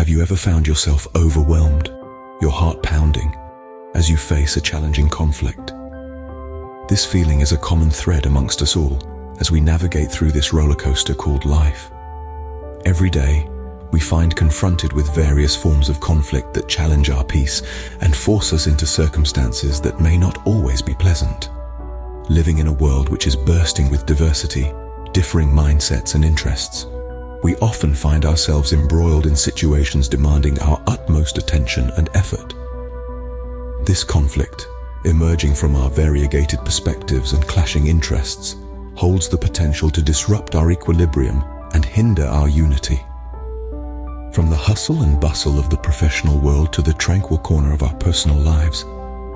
Have you ever found yourself overwhelmed, your heart pounding, as you face a challenging conflict? This feeling is a common thread amongst us all as we navigate through this roller coaster called life. Every day, we find confronted with various forms of conflict that challenge our peace and force us into circumstances that may not always be pleasant. Living in a world which is bursting with diversity, differing mindsets and interests, we often find ourselves embroiled in situations demanding our utmost attention and effort. This conflict, emerging from our variegated perspectives and clashing interests, holds the potential to disrupt our equilibrium and hinder our unity. From the hustle and bustle of the professional world to the tranquil corner of our personal lives,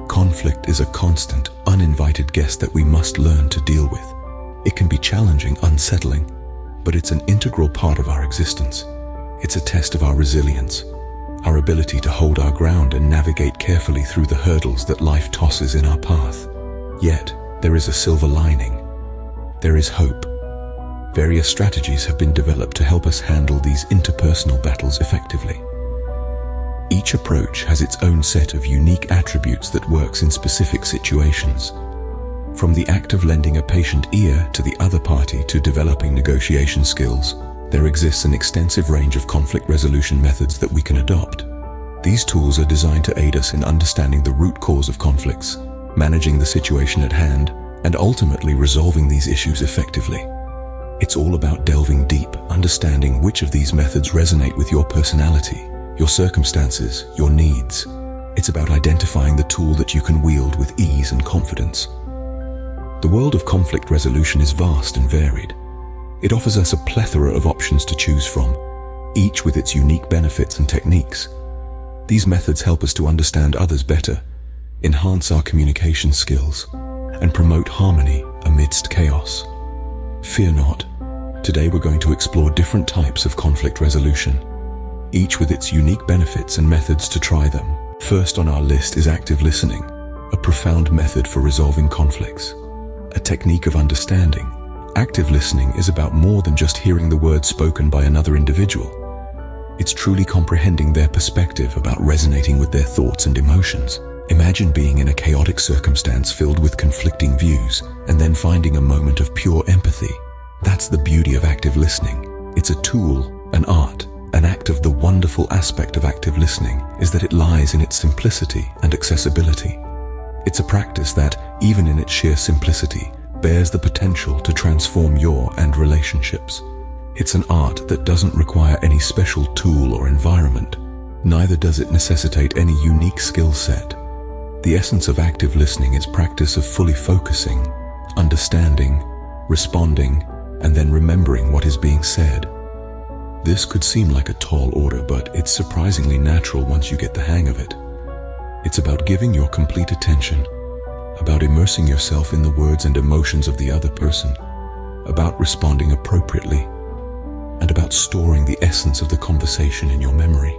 conflict is a constant, uninvited guest that we must learn to deal with. It can be challenging, unsettling, but it's an integral part of our existence. It's a test of our resilience, our ability to hold our ground and navigate carefully through the hurdles that life tosses in our path. Yet, there is a silver lining. There is hope. Various strategies have been developed to help us handle these interpersonal battles effectively. Each approach has its own set of unique attributes that works in specific situations. From the act of lending a patient ear to the other party to developing negotiation skills, there exists an extensive range of conflict resolution methods that we can adopt. These tools are designed to aid us in understanding the root cause of conflicts, managing the situation at hand, and ultimately resolving these issues effectively. It's all about delving deep, understanding which of these methods resonate with your personality, your circumstances, your needs. It's about identifying the tool that you can wield with ease and confidence. The world of conflict resolution is vast and varied. It offers us a plethora of options to choose from, each with its unique benefits and techniques. These methods help us to understand others better, enhance our communication skills, and promote harmony amidst chaos. Fear not. Today we're going to explore different types of conflict resolution, each with its unique benefits and methods to try them. First on our list is active listening, a profound method for resolving conflicts. A technique of understanding. Active listening is about more than just hearing the words spoken by another individual. It's truly comprehending their perspective, about resonating with their thoughts and emotions. Imagine being in a chaotic circumstance filled with conflicting views, and then finding a moment of pure empathy. That's the beauty of active listening. It's a tool, an art, an act of the wonderful aspect of active listening is that it lies in its simplicity and accessibility. It's a practice that, even in its sheer simplicity, bears the potential to transform your and relationships. It's an art that doesn't require any special tool or environment. Neither does it necessitate any unique skill set. The essence of active listening is practice of fully focusing, understanding, responding, and then remembering what is being said. This could seem like a tall order, but it's surprisingly natural once you get the hang of it. It's about giving your complete attention, about immersing yourself in the words and emotions of the other person, about responding appropriately, and about storing the essence of the conversation in your memory.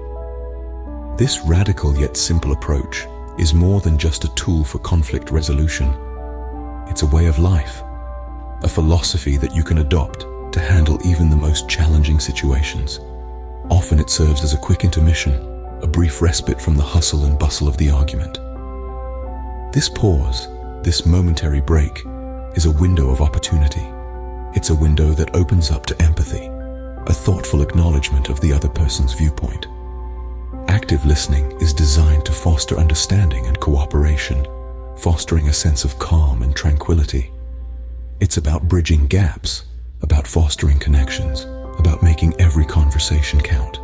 This radical yet simple approach is more than just a tool for conflict resolution. It's a way of life, a philosophy that you can adopt to handle even the most challenging situations. Often it serves as a quick intermission, a brief respite from the hustle and bustle of the argument. This pause, this momentary break, is a window of opportunity. It's a window that opens up to empathy, a thoughtful acknowledgement of the other person's viewpoint. Active listening is designed to foster understanding and cooperation, fostering a sense of calm and tranquility. It's about bridging gaps, about fostering connections, about making every conversation count.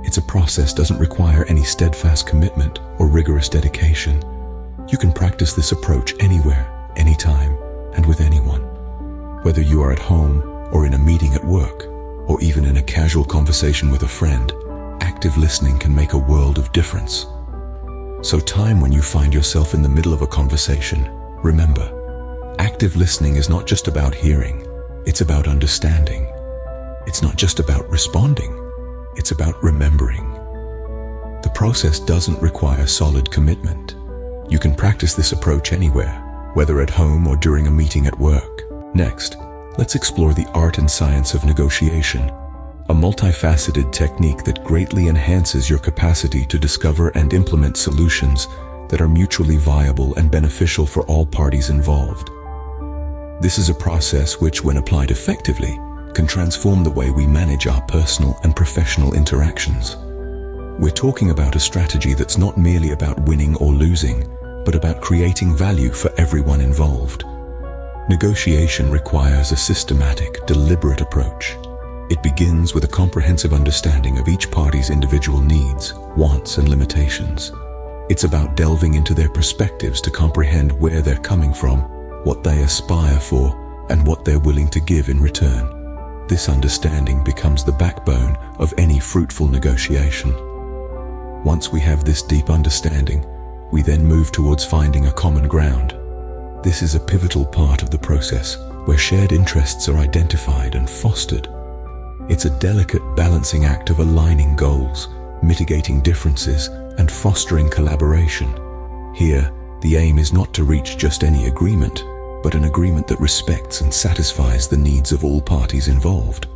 It's a process that doesn't require any steadfast commitment or rigorous dedication. You can practice this approach anywhere, anytime, and with anyone. Whether you are at home or in a meeting at work, or even in a casual conversation with a friend, active listening can make a world of difference. So time when you find yourself in the middle of a conversation, remember, active listening is not just about hearing, it's about understanding. It's not just about responding, it's about remembering. The process doesn't require solid commitment. You can practice this approach anywhere, whether at home or during a meeting at work. Next, let's explore the art and science of negotiation, a multifaceted technique that greatly enhances your capacity to discover and implement solutions that are mutually viable and beneficial for all parties involved. This is a process which, when applied effectively, can transform the way we manage our personal and professional interactions. We're talking about a strategy that's not merely about winning or losing, but about creating value for everyone involved. Negotiation requires a systematic, deliberate approach. It begins with a comprehensive understanding of each party's individual needs, wants, and limitations. It's about delving into their perspectives to comprehend where they're coming from, what they aspire for, and what they're willing to give in return. This understanding becomes the backbone of any fruitful negotiation. Once we have this deep understanding, we then move towards finding a common ground. This is a pivotal part of the process, where shared interests are identified and fostered. It's a delicate balancing act of aligning goals, mitigating differences, and fostering collaboration. Here, the aim is not to reach just any agreement, but an agreement that respects and satisfies the needs of all parties involved.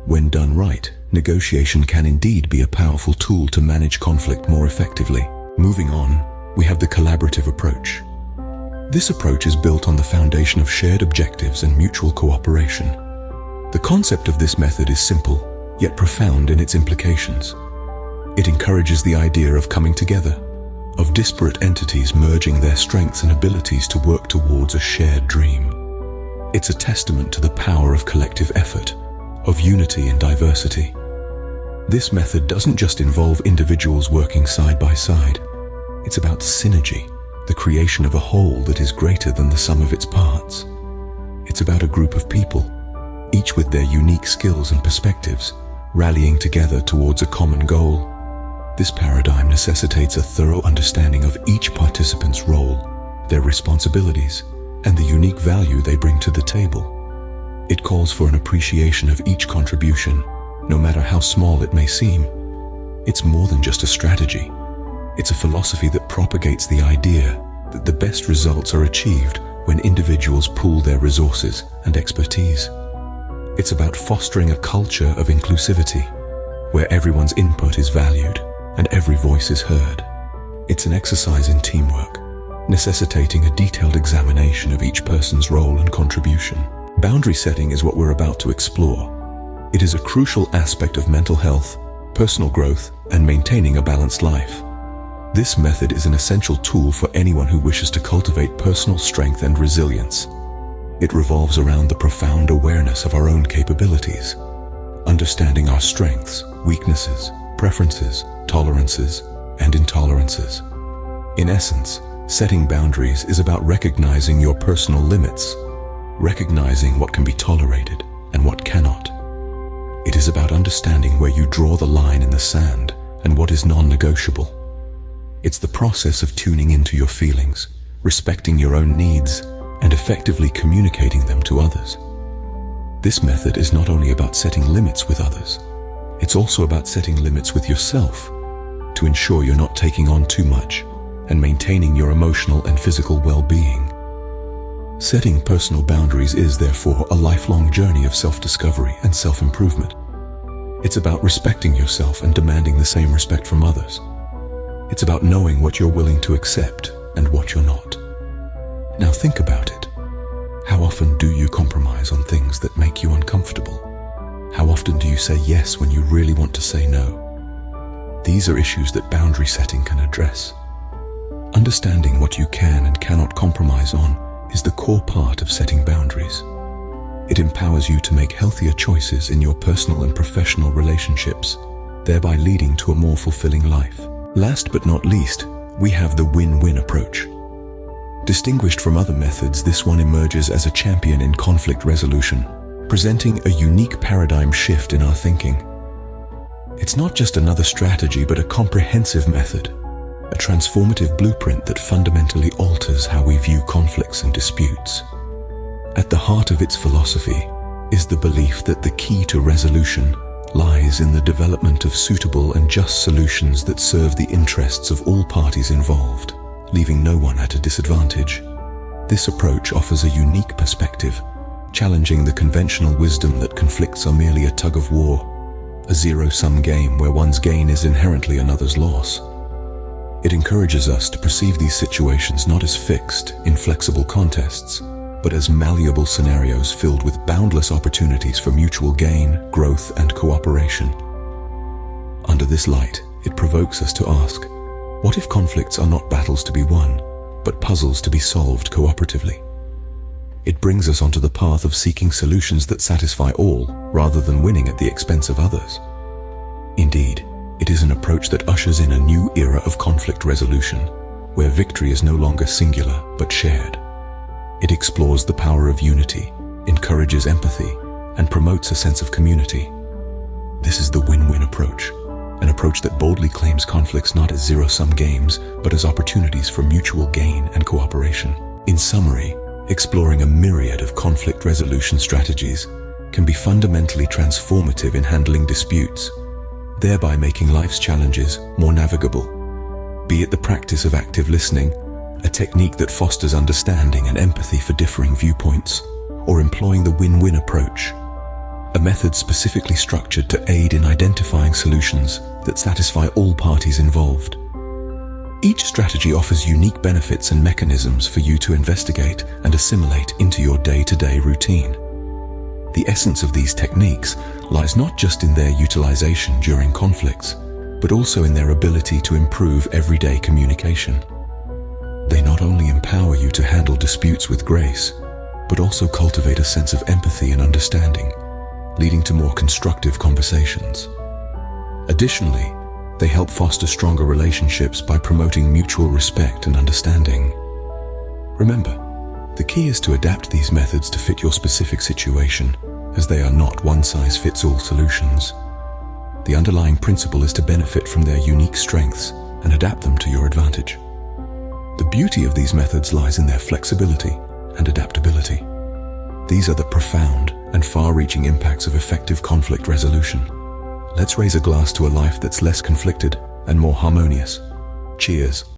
When done right, negotiation can indeed be a powerful tool to manage conflict more effectively. Moving on, we have the collaborative approach. This approach is built on the foundation of shared objectives and mutual cooperation. The concept of this method is simple, yet profound in its implications. It encourages the idea of coming together, of disparate entities merging their strengths and abilities to work towards a shared dream. It's a testament to the power of collective effort, of unity in diversity. This method doesn't just involve individuals working side by side. It's about synergy, the creation of a whole that is greater than the sum of its parts. It's about a group of people, each with their unique skills and perspectives, rallying together towards a common goal. This paradigm necessitates a thorough understanding of each participant's role, their responsibilities, and the unique value they bring to the table. It calls for an appreciation of each contribution, no matter how small it may seem. It's more than just a strategy. It's a philosophy that propagates the idea that the best results are achieved when individuals pool their resources and expertise. It's about fostering a culture of inclusivity, where everyone's input is valued and every voice is heard. It's an exercise in teamwork, necessitating a detailed examination of each person's role and contribution. Boundary setting is what we're about to explore. It is a crucial aspect of mental health, personal growth, and maintaining a balanced life. This method is an essential tool for anyone who wishes to cultivate personal strength and resilience. It revolves around the profound awareness of our own capabilities, understanding our strengths, weaknesses, preferences, tolerances, and intolerances. In essence, setting boundaries is about recognizing your personal limits, recognizing what can be tolerated and what cannot. It is about understanding where you draw the line in the sand and what is non-negotiable. It's the process of tuning into your feelings, respecting your own needs, and effectively communicating them to others. This method is not only about setting limits with others, it's also about setting limits with yourself to ensure you're not taking on too much and maintaining your emotional and physical well-being. Setting personal boundaries is, therefore, a lifelong journey of self-discovery and self-improvement. It's about respecting yourself and demanding the same respect from others. It's about knowing what you're willing to accept and what you're not. Now think about it. How often do you compromise on things that make you uncomfortable? How often do you say yes when you really want to say no? These are issues that boundary setting can address. Understanding what you can and cannot compromise on is the core part of setting boundaries. It empowers you to make healthier choices in your personal and professional relationships, thereby leading to a more fulfilling life. Last but not least, we have the win-win approach. Distinguished from other methods, this one emerges as a champion in conflict resolution, presenting a unique paradigm shift in our thinking. It's not just another strategy, but a comprehensive method, a transformative blueprint that fundamentally alters how we view conflicts and disputes. At the heart of its philosophy is the belief that the key to resolution lies in the development of suitable and just solutions that serve the interests of all parties involved, leaving no one at a disadvantage. This approach offers a unique perspective, challenging the conventional wisdom that conflicts are merely a tug of war. a zero-sum game where one's gain is inherently another's loss. It encourages us to perceive these situations not as fixed, inflexible contests, but as malleable scenarios filled with boundless opportunities for mutual gain, growth, and cooperation. Under this light, it provokes us to ask, what if conflicts are not battles to be won, but puzzles to be solved cooperatively? It brings us onto the path of seeking solutions that satisfy all, rather than winning at the expense of others. Indeed, it is an approach that ushers in a new era of conflict resolution, where victory is no longer singular but shared. It explores the power of unity, encourages empathy, and promotes a sense of community. This is the win-win approach, an approach that boldly claims conflicts not as zero-sum games, but as opportunities for mutual gain and cooperation. In summary, exploring a myriad of conflict resolution strategies can be fundamentally transformative in handling disputes, thereby making life's challenges more navigable. Be it the practice of active listening, a technique that fosters understanding and empathy for differing viewpoints, or employing the win-win approach, a method specifically structured to aid in identifying solutions that satisfy all parties involved. Each strategy offers unique benefits and mechanisms for you to investigate and assimilate into your day-to-day routine. The essence of these techniques lies not just in their utilization during conflicts, but also in their ability to improve everyday communication. They not only empower you to handle disputes with grace, but also cultivate a sense of empathy and understanding, leading to more constructive conversations. Additionally, they help foster stronger relationships by promoting mutual respect and understanding. Remember, the key is to adapt these methods to fit your specific situation, as they are not one-size-fits-all solutions. The underlying principle is to benefit from their unique strengths and adapt them to your advantage. The beauty of these methods lies in their flexibility and adaptability. These are the profound and far-reaching impacts of effective conflict resolution. Let's raise a glass to a life that's less conflicted and more harmonious. Cheers.